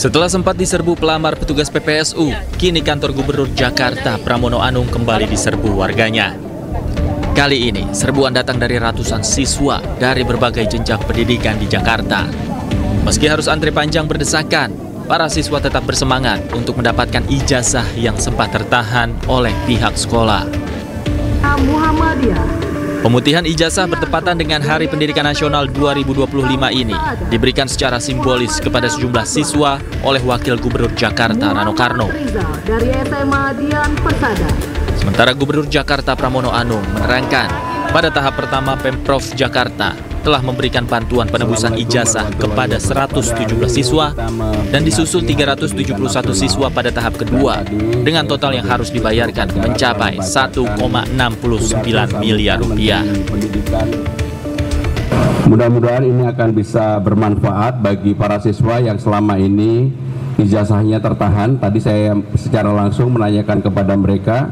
Setelah sempat diserbu pelamar petugas PPSU, kini kantor Gubernur Jakarta Pramono Anung kembali diserbu warganya. Kali ini, serbuan datang dari ratusan siswa dari berbagai jenjang pendidikan di Jakarta. Meski harus antri panjang berdesakan, para siswa tetap bersemangat untuk mendapatkan ijazah yang sempat tertahan oleh pihak sekolah. Pemutihan ijazah bertepatan dengan Hari Pendidikan Nasional 2025 ini diberikan secara simbolis kepada sejumlah siswa oleh Wakil Gubernur Jakarta Rano Karno. Sementara Gubernur Jakarta Pramono Anung menerangkan, pada tahap pertama Pemprov Jakarta telah memberikan bantuan penebusan ijazah kepada 117 siswa dan disusul 371 siswa pada tahap kedua dengan total yang harus dibayarkan mencapai 1,69 miliar rupiah. Mudah-mudahan ini akan bisa bermanfaat bagi para siswa yang selama ini ijazahnya tertahan. Tadi saya secara langsung menanyakan kepada mereka,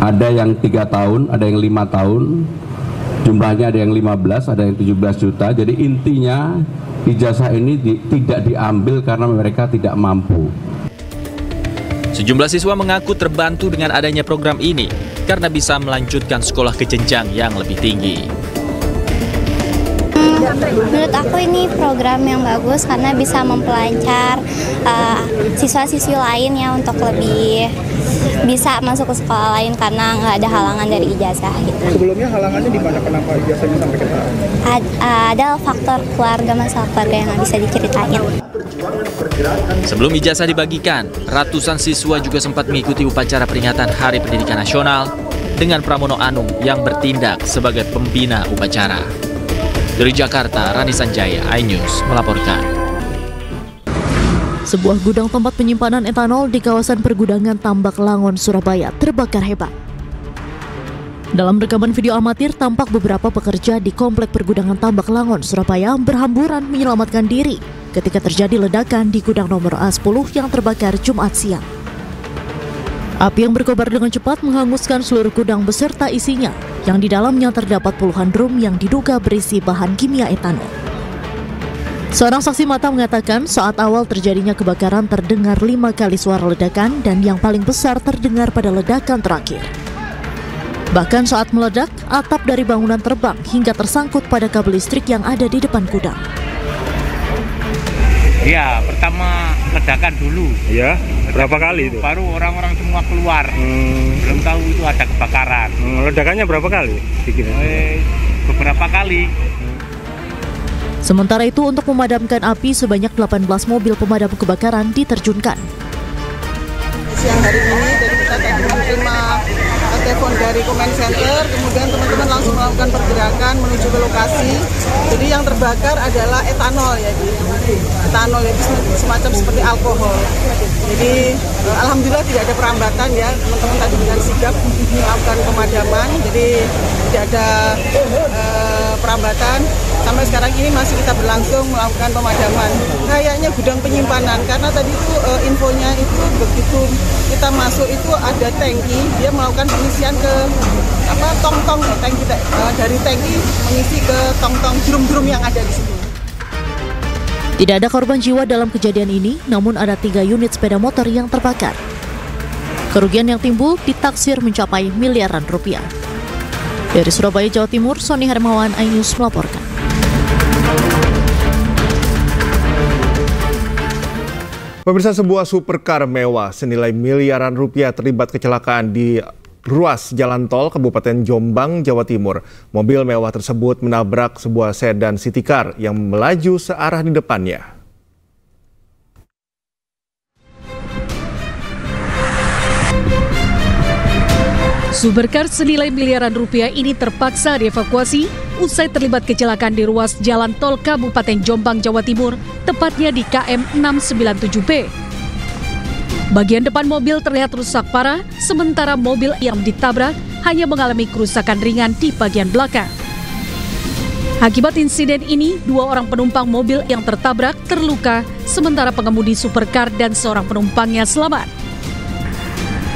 ada yang 3 tahun, ada yang 5 tahun, jumlahnya ada yang 15, ada yang 17 juta. Jadi intinya ijazah ini tidak diambil karena mereka tidak mampu. Sejumlah siswa mengaku terbantu dengan adanya program ini karena bisa melanjutkan sekolah ke jenjang yang lebih tinggi. Menurut aku ini program yang bagus karena bisa mempelancar siswa-siswi lain ya untuk lebih bisa masuk ke sekolah lain karena nggak ada halangan dari ijazah gitu. Sebelumnya halangannya di mana? Kenapa ijazahnya sampai ke sana? Ada faktor keluarga, masalah keluarga yang nggak bisa diceritain. Sebelum ijazah dibagikan, ratusan siswa juga sempat mengikuti upacara peringatan Hari Pendidikan Nasional dengan Pramono Anung yang bertindak sebagai pembina upacara. Dari Jakarta, Rani Sanjaya, iNews melaporkan. Sebuah gudang tempat penyimpanan etanol di kawasan pergudangan Tambak Langon, Surabaya terbakar hebat. Dalam rekaman video amatir, tampak beberapa pekerja di komplek pergudangan Tambak Langon, Surabaya berhamburan menyelamatkan diri ketika terjadi ledakan di gudang nomor A10 yang terbakar Jumat siang. Api yang berkobar dengan cepat menghanguskan seluruh gudang beserta isinya, yang di dalamnya terdapat puluhan drum yang diduga berisi bahan kimia etanol. Seorang saksi mata mengatakan saat awal terjadinya kebakaran terdengar 5 kali suara ledakan dan yang paling besar terdengar pada ledakan terakhir. Bahkan saat meledak, atap dari bangunan terbang hingga tersangkut pada kabel listrik yang ada di depan gudang. Ya, pertama ledakan dulu. Ya, berapa kali itu? Baru orang-orang semua keluar. Belum tahu itu ada kebakaran. Ledakannya berapa kali? Beberapa kali. Sementara itu, untuk memadamkan api, sebanyak 18 mobil pemadam kebakaran diterjunkan. Siang hari ini, jadi kita tadi menerima telepon dari Command Center, kemudian teman-teman langsung melakukan pergerakan menuju ke lokasi. Jadi yang terbakar adalah etanol ya, etanol itu semacam seperti alkohol. Jadi alhamdulillah tidak ada perambatan ya, teman-teman tadi dengan sigap melakukan pemadaman, jadi tidak ada perambatan. Sampai sekarang ini masih kita berlangsung melakukan pemadaman. Kayaknya gudang penyimpanan, karena tadi itu infonya itu begitu kita masuk itu ada tangki, dia melakukan pengisian ke tong-tong tangki, dari tangki mengisi ke tong-tong drum-drum yang ada di situ. Tidak ada korban jiwa dalam kejadian ini, namun ada 3 unit sepeda motor yang terbakar. Kerugian yang timbul ditaksir mencapai miliaran rupiah. Dari Surabaya, Jawa Timur, Sony Hermawan, iNews melaporkan. Pemirsa, sebuah supercar mewah senilai miliaran rupiah terlibat kecelakaan di ruas jalan tol Kabupaten Jombang, Jawa Timur. Mobil mewah tersebut menabrak sebuah sedan city car yang melaju searah di depannya. Supercar senilai miliaran rupiah ini terpaksa dievakuasi usai terlibat kecelakaan di ruas jalan tol Kabupaten Jombang, Jawa Timur, tepatnya di KM 697B. Bagian depan mobil terlihat rusak parah, sementara mobil yang ditabrak hanya mengalami kerusakan ringan di bagian belakang. Akibat insiden ini, 2 orang penumpang mobil yang tertabrak terluka, sementara pengemudi supercar dan seorang penumpangnya selamat.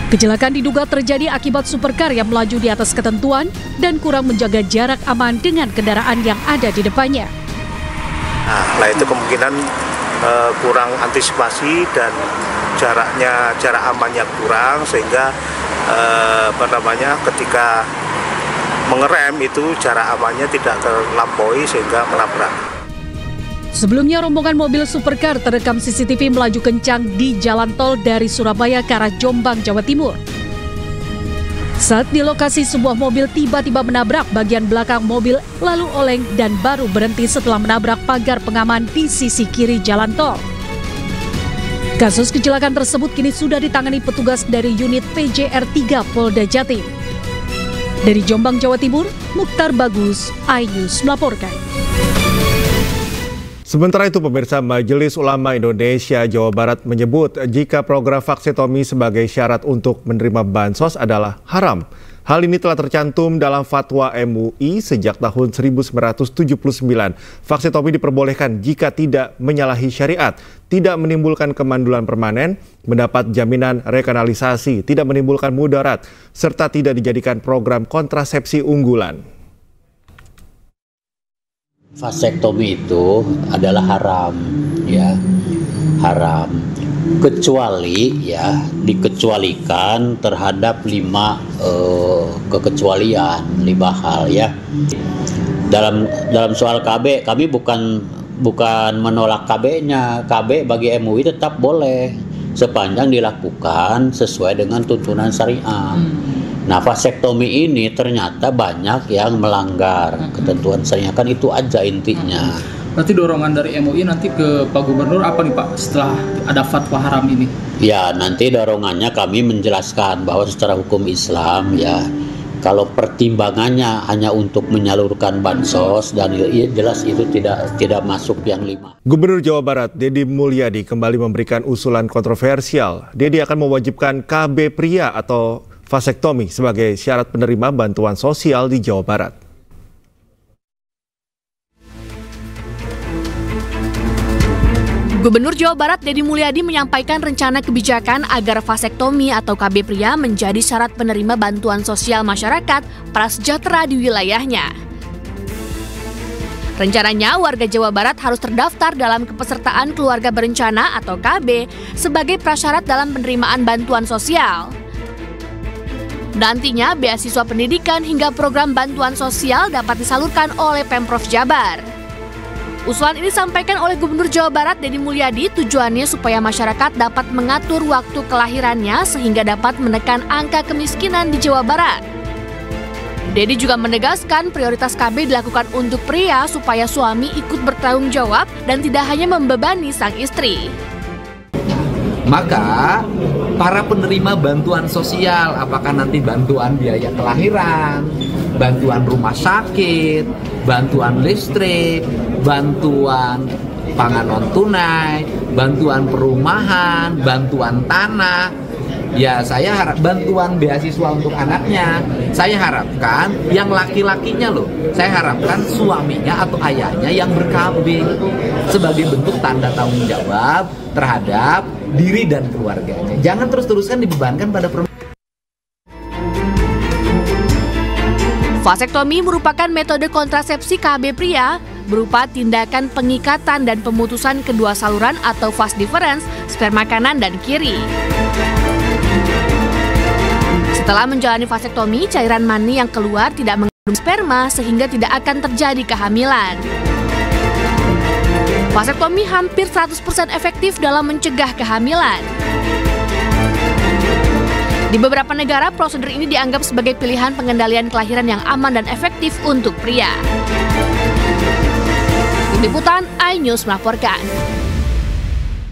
Kecelakaan diduga terjadi akibat supercar yang melaju di atas ketentuan dan kurang menjaga jarak aman dengan kendaraan yang ada di depannya. Nah itu kemungkinan kurang antisipasi dan jarak amannya kurang, sehingga ketika mengerem itu jarak amannya tidak terlampaui sehingga menabrak. Sebelumnya rombongan mobil supercar terekam CCTV melaju kencang di jalan tol dari Surabaya ke arah Jombang, Jawa Timur. Saat di lokasi, sebuah mobil tiba-tiba menabrak bagian belakang mobil lalu oleng dan baru berhenti setelah menabrak pagar pengaman di sisi kiri jalan tol. Kasus kecelakaan tersebut kini sudah ditangani petugas dari unit PJR 3 Polda Jatim. Dari Jombang, Jawa Timur, Mukhtar Bagus, iNews melaporkan. Sementara itu, pemirsa, Majelis Ulama Indonesia Jawa Barat menyebut jika program vaksetomi sebagai syarat untuk menerima bansos adalah haram. Hal ini telah tercantum dalam fatwa MUI sejak tahun 1979. Vaksetomi diperbolehkan jika tidak menyalahi syariat, tidak menimbulkan kemandulan permanen, mendapat jaminan rekanalisasi, tidak menimbulkan mudarat, serta tidak dijadikan program kontrasepsi unggulan. Vasektomi itu adalah haram, ya, haram. Kecuali ya dikecualikan terhadap 5 kekecualian, 5 hal ya. Dalam soal KB, kami bukan menolak KB-nya. KB bagi MUI tetap boleh sepanjang dilakukan sesuai dengan tuntunan syariah. Nah, vasektomi ini ternyata banyak yang melanggar ketentuan syariah, kan itu aja intinya. Berarti dorongan dari MUI nanti ke Pak Gubernur apa nih Pak setelah ada fatwa haram ini? Ya, nanti dorongannya kami menjelaskan bahwa secara hukum Islam ya, kalau pertimbangannya hanya untuk menyalurkan bansos dan jelas itu tidak masuk yang 5. Gubernur Jawa Barat Deddy Mulyadi kembali memberikan usulan kontroversial. Deddy akan mewajibkan KB pria atau vasektomi sebagai syarat penerima bantuan sosial di Jawa Barat. Gubernur Jawa Barat Deddy Mulyadi menyampaikan rencana kebijakan agar vasektomi atau KB pria menjadi syarat penerima bantuan sosial masyarakat prasejahtera di wilayahnya. Rencananya warga Jawa Barat harus terdaftar dalam kepesertaan keluarga berencana atau KB sebagai prasyarat dalam penerimaan bantuan sosial. Nantinya beasiswa pendidikan hingga program bantuan sosial dapat disalurkan oleh Pemprov Jabar. Usulan ini disampaikan oleh Gubernur Jawa Barat Deddy Mulyadi, tujuannya supaya masyarakat dapat mengatur waktu kelahirannya sehingga dapat menekan angka kemiskinan di Jawa Barat. Deddy juga menegaskan prioritas KB dilakukan untuk pria supaya suami ikut bertanggung jawab dan tidak hanya membebani sang istri. Maka para penerima bantuan sosial, apakah nanti bantuan biaya kelahiran, bantuan rumah sakit, bantuan listrik, bantuan pangan non tunai, bantuan perumahan, bantuan tanah, ya saya harap bantuan beasiswa untuk anaknya, saya harapkan yang laki-lakinya loh, saya harapkan suaminya atau ayahnya yang ber-KB sebagai bentuk tanda tanggung jawab terhadap diri dan keluarganya. Jangan terus-terusan dibebankan pada perempuan. Vasektomi merupakan metode kontrasepsi KB pria berupa tindakan pengikatan dan pemutusan kedua saluran atau vas deferens, sperma kanan dan kiri. Setelah menjalani vasektomi, cairan mani yang keluar tidak mengandung sperma sehingga tidak akan terjadi kehamilan. Vasektomi hampir 100% efektif dalam mencegah kehamilan. Di beberapa negara, prosedur ini dianggap sebagai pilihan pengendalian kelahiran yang aman dan efektif untuk pria. Tim Liputan iNews melaporkan.